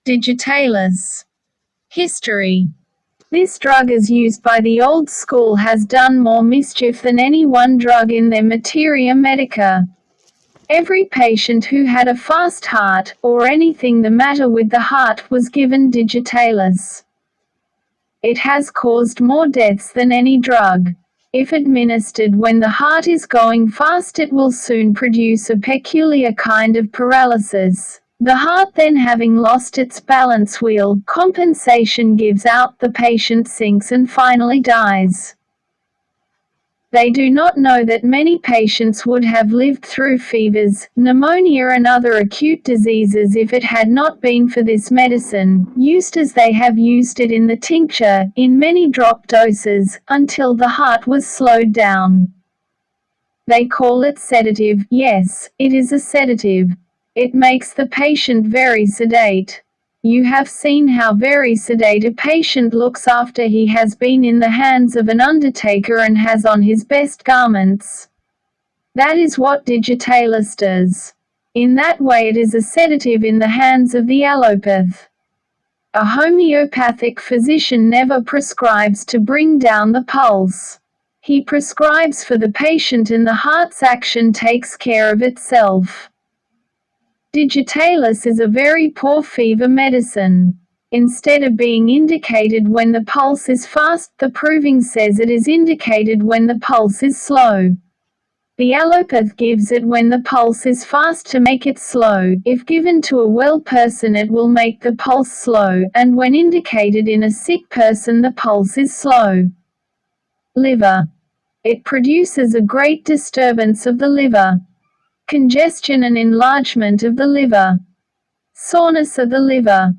Digitalis. History. This drug as used by the old school has done more mischief than any one drug in their Meteria Medica. Every patient who had a fast heart, or anything the matter with the heart, was given Digitalis. It has caused more deaths than any drug. If administered when the heart is going fast, it will soon produce a peculiar kind of paralysis. The heart then, having lost its balance wheel, compensation gives out, the patient sinks and finally dies. They do not know that many patients would have lived through fevers, pneumonia and other acute diseases if it had not been for this medicine, used as they have used it in the tincture, in many drop doses, until the heart was slowed down. They call it sedative. Yes, it is a sedative. It makes the patient very sedate. You have seen how very sedate a patient looks after he has been in the hands of an undertaker and has on his best garments. That is what Digitalis does. In that way it is a sedative in the hands of the allopath. A homeopathic physician never prescribes to bring down the pulse. He prescribes for the patient and the heart's action takes care of itself. Digitalis is a very poor fever medicine. Instead of being indicated when the pulse is fast, the proving says it is indicated when the pulse is slow. The allopath gives it when the pulse is fast to make it slow. If given to a well person it will make the pulse slow, and when indicated in a sick person the pulse is slow. Liver. It produces a great disturbance of the liver. Congestion and enlargement of the liver. Soreness of the liver.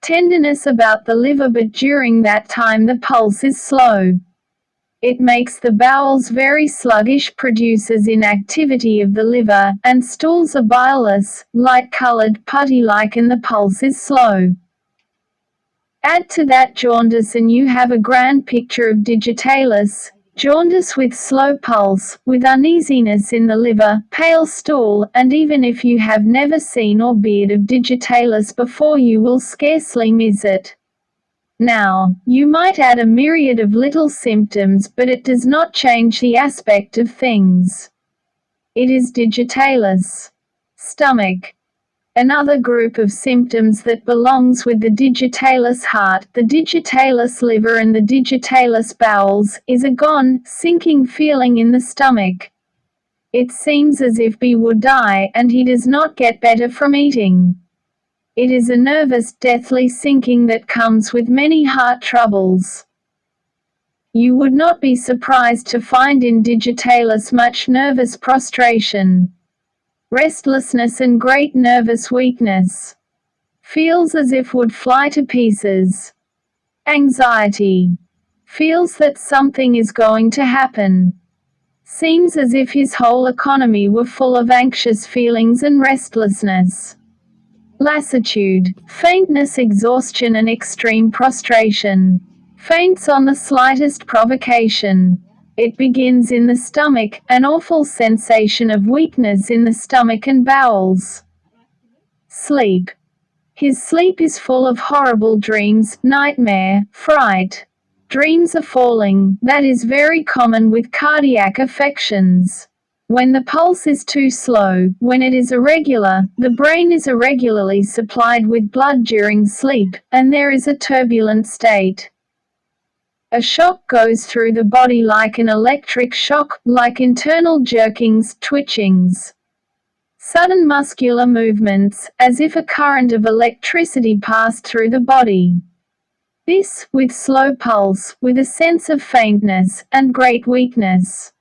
Tenderness about the liver, but during that time the pulse is slow. It makes the bowels very sluggish, produces inactivity of the liver, and stools are bileless, light-colored, putty-like, and the pulse is slow. Add to that jaundice and you have a grand picture of Digitalis. Jaundice with slow pulse, with uneasiness in the liver, pale stool, and even if you have never seen or heard of Digitalis before you will scarcely miss it. Now, you might add a myriad of little symptoms, but it does not change the aspect of things. It is Digitalis. Stomach. Another group of symptoms that belongs with the Digitalis heart, the Digitalis liver and the Digitalis bowels, is a gone, sinking feeling in the stomach. It seems as if he would die, and he does not get better from eating. It is a nervous, deathly sinking that comes with many heart troubles. You would not be surprised to find in Digitalis much nervous prostration. Restlessness and great nervous weakness. Feels as if would fly to pieces. Anxiety. Feels that something is going to happen. Seems as if his whole economy were full of anxious feelings and restlessness. Lassitude. Faintness, exhaustion and extreme prostration. Faints on the slightest provocation. It begins in the stomach, an awful sensation of weakness in the stomach and bowels. Sleep. His sleep is full of horrible dreams, nightmare, fright. Dreams are falling, that is very common with cardiac affections. When the pulse is too slow, when it is irregular, the brain is irregularly supplied with blood during sleep, and there is a turbulent state. A shock goes through the body like an electric shock, like internal jerkings, twitchings. Sudden muscular movements, as if a current of electricity passed through the body. This, with slow pulse, with a sense of faintness, and great weakness.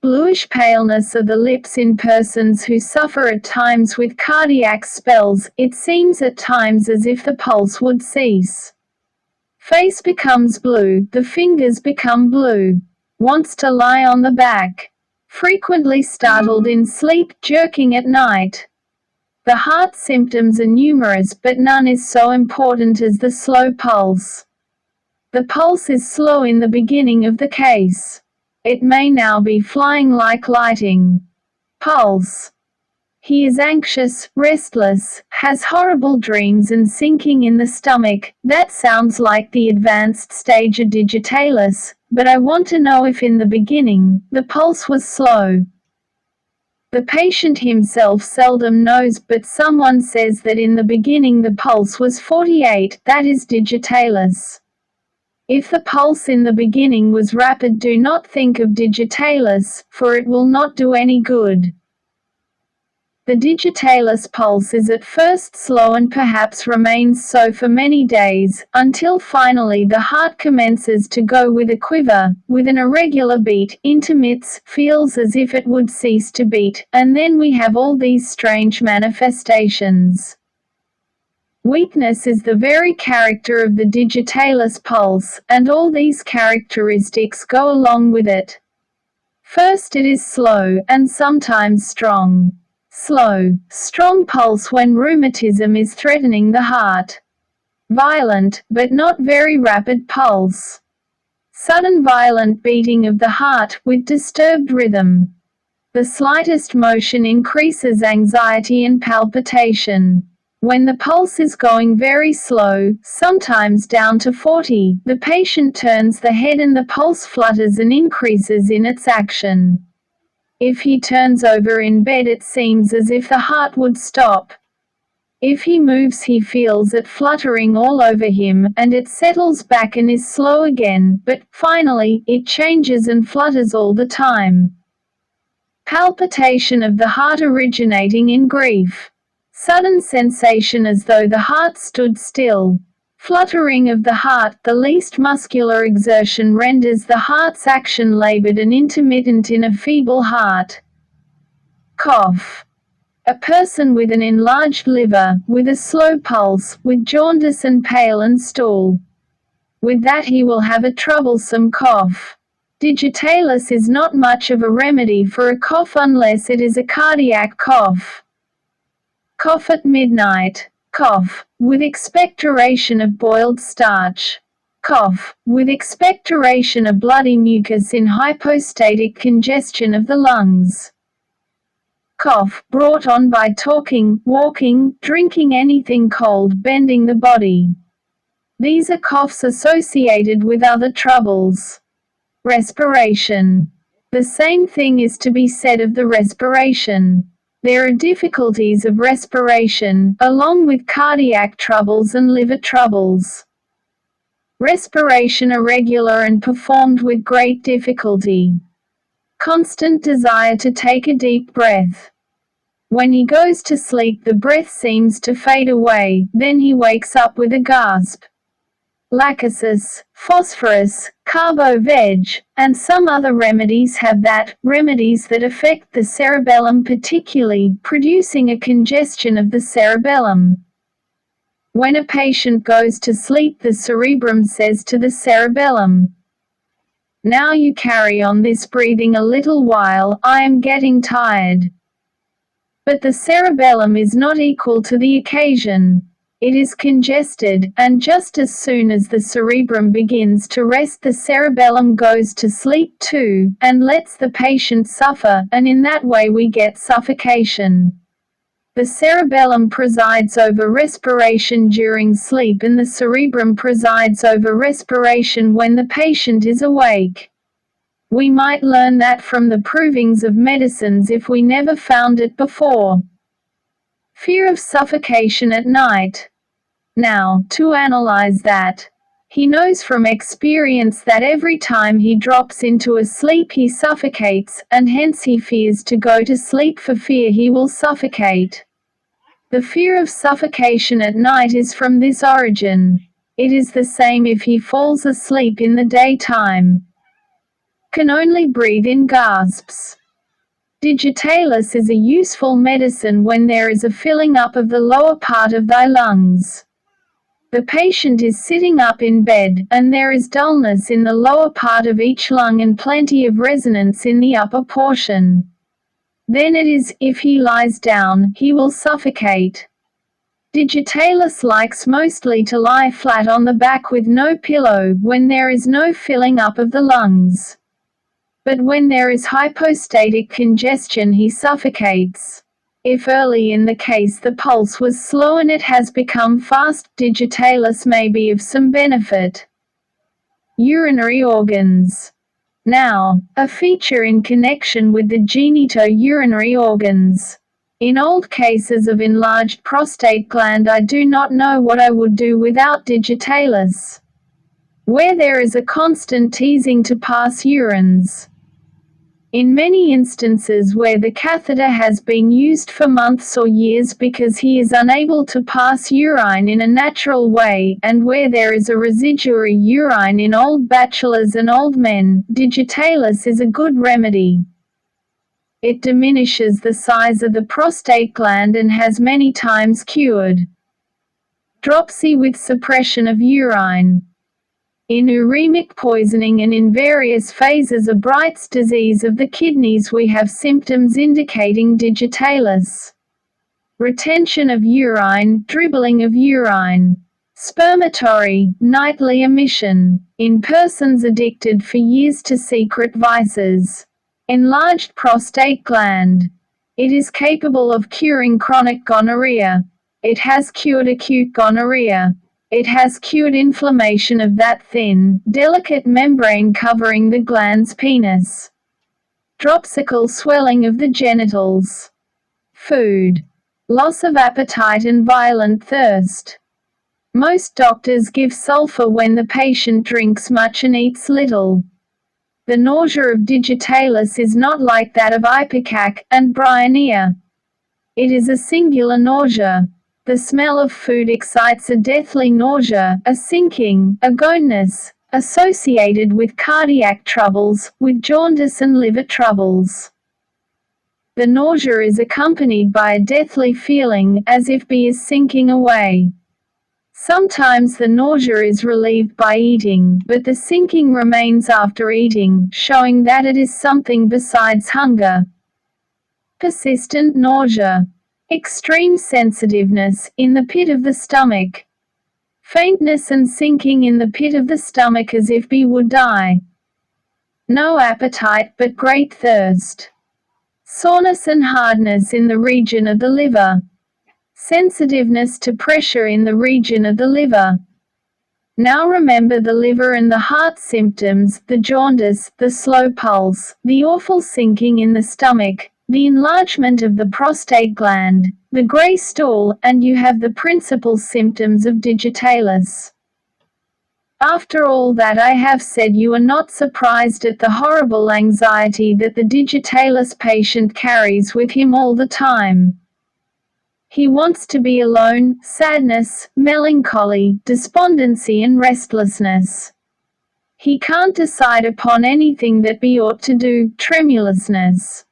Bluish paleness of the lips in persons who suffer at times with cardiac spells, it seems at times as if the pulse would cease. Face becomes blue, the fingers become blue. Wants to lie on the back. Frequently startled in sleep, jerking at night. The heart symptoms are numerous, but none is so important as the slow pulse. The pulse is slow in the beginning of the case. It may now be flying like lightning. Pulse. He is anxious, restless, has horrible dreams and sinking in the stomach. That sounds like the advanced stage of digitalis, but I want to know if in the beginning, the pulse was slow. The patient himself seldom knows, but someone says that in the beginning the pulse was 48, that is digitalis. If the pulse in the beginning was rapid, do not think of digitalis, for it will not do any good. The digitalis pulse is at first slow and perhaps remains so for many days, until finally the heart commences to go with a quiver, with an irregular beat, intermits, feels as if it would cease to beat, and then we have all these strange manifestations. Weakness is the very character of the digitalis pulse, and all these characteristics go along with it. First, it is slow, and sometimes strong. Slow, strong pulse when rheumatism is threatening the heart. Violent, but not very rapid pulse. Sudden violent beating of the heart, with disturbed rhythm. The slightest motion increases anxiety and palpitation. When the pulse is going very slow, sometimes down to 40, the patient turns the head and the pulse flutters and increases in its action. If he turns over in bed, it seems as if the heart would stop. If he moves, he feels it fluttering all over him, and it settles back and is slow again, but, finally, it changes and flutters all the time. Palpitation of the heart originating in grief. Sudden sensation as though the heart stood still. Fluttering of the heart. The least muscular exertion renders the heart's action labored and intermittent in a feeble heart. Cough. A person with an enlarged liver, with a slow pulse, with jaundice and pale and stool. With that he will have a troublesome cough. Digitalis is not much of a remedy for a cough unless it is a cardiac cough. Cough at midnight. Cough, with expectoration of boiled starch. Cough, with expectoration of bloody mucus in hypostatic congestion of the lungs. Cough, brought on by talking, walking, drinking anything cold, bending the body. These are coughs associated with other troubles. Respiration. The same thing is to be said of the respiration. There are difficulties of respiration, along with cardiac troubles and liver troubles. Respiration irregular and performed with great difficulty. Constant desire to take a deep breath. When he goes to sleep, the breath seems to fade away, then he wakes up with a gasp. Lachesis, phosphorus, carbo-veg, and some other remedies have that, remedies that affect the cerebellum particularly, producing a congestion of the cerebellum. When a patient goes to sleep, the cerebrum says to the cerebellum, "Now you carry on this breathing a little while, I am getting tired." But the cerebellum is not equal to the occasion. It is congested, and just as soon as the cerebrum begins to rest, the cerebellum goes to sleep too, and lets the patient suffer, and in that way we get suffocation. The cerebellum presides over respiration during sleep, and the cerebrum presides over respiration when the patient is awake. We might learn that from the provings of medicines if we never found it before. Fear of suffocation at night. Now, to analyze that. He knows from experience that every time he drops into a sleep he suffocates, and hence he fears to go to sleep for fear he will suffocate. The fear of suffocation at night is from this origin. It is the same if he falls asleep in the daytime. Can only breathe in gasps. Digitalis is a useful medicine when there is a filling up of the lower part of thy lungs. The patient is sitting up in bed, and there is dullness in the lower part of each lung and plenty of resonance in the upper portion. Then it is, if he lies down, he will suffocate. Digitalis likes mostly to lie flat on the back with no pillow, when there is no filling up of the lungs. But when there is hypostatic congestion he suffocates. If early in the case the pulse was slow and it has become fast, Digitalis may be of some benefit. Urinary organs. Now, a feature in connection with the genitourinary organs. In old cases of enlarged prostate gland I do not know what I would do without Digitalis. Where there is a constant teasing to pass urines. In many instances where the catheter has been used for months or years because he is unable to pass urine in a natural way, and where there is a residuary urine in old bachelors and old men, Digitalis is a good remedy. It diminishes the size of the prostate gland and has many times cured. Dropsy with suppression of urine. In uremic poisoning and in various phases of Bright's disease of the kidneys we have symptoms indicating Digitalis. Retention of urine, dribbling of urine. Spermatorrhœa, nightly emission, in persons addicted for years to secret vices. Enlarged prostate gland. It is capable of curing chronic gonorrhea. It has cured acute gonorrhea. It has cured inflammation of that thin, delicate membrane covering the gland's penis. Dropsical swelling of the genitals. Food. Loss of appetite and violent thirst. Most doctors give sulfur when the patient drinks much and eats little. The nausea of Digitalis is not like that of ipecac and bryonia. It is a singular nausea. The smell of food excites a deathly nausea, a sinking, a goneness, associated with cardiac troubles, with jaundice and liver troubles. The nausea is accompanied by a deathly feeling, as if B is sinking away. Sometimes the nausea is relieved by eating, but the sinking remains after eating, showing that it is something besides hunger. Persistent nausea. Extreme sensitiveness, in the pit of the stomach. Faintness and sinking in the pit of the stomach as if B would die. No appetite but great thirst. Soreness and hardness in the region of the liver. Sensitiveness to pressure in the region of the liver. Now remember the liver and the heart symptoms, the jaundice, the slow pulse, the awful sinking in the stomach, the enlargement of the prostate gland, the grey stool, and you have the principal symptoms of Digitalis. After all that I have said, you are not surprised at the horrible anxiety that the Digitalis patient carries with him all the time. He wants to be alone, sadness, melancholy, despondency and restlessness. He can't decide upon anything that he ought to do, tremulousness.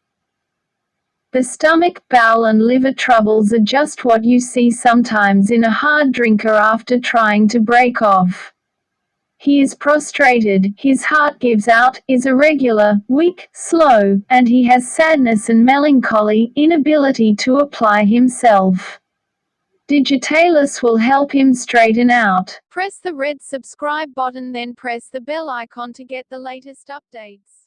The stomach, bowel and liver troubles are just what you see sometimes in a hard drinker after trying to break off. He is prostrated, his heart gives out, is irregular, weak, slow, and he has sadness and melancholy, inability to apply himself. Digitalis will help him straighten out. Press the red subscribe button, then press the bell icon to get the latest updates.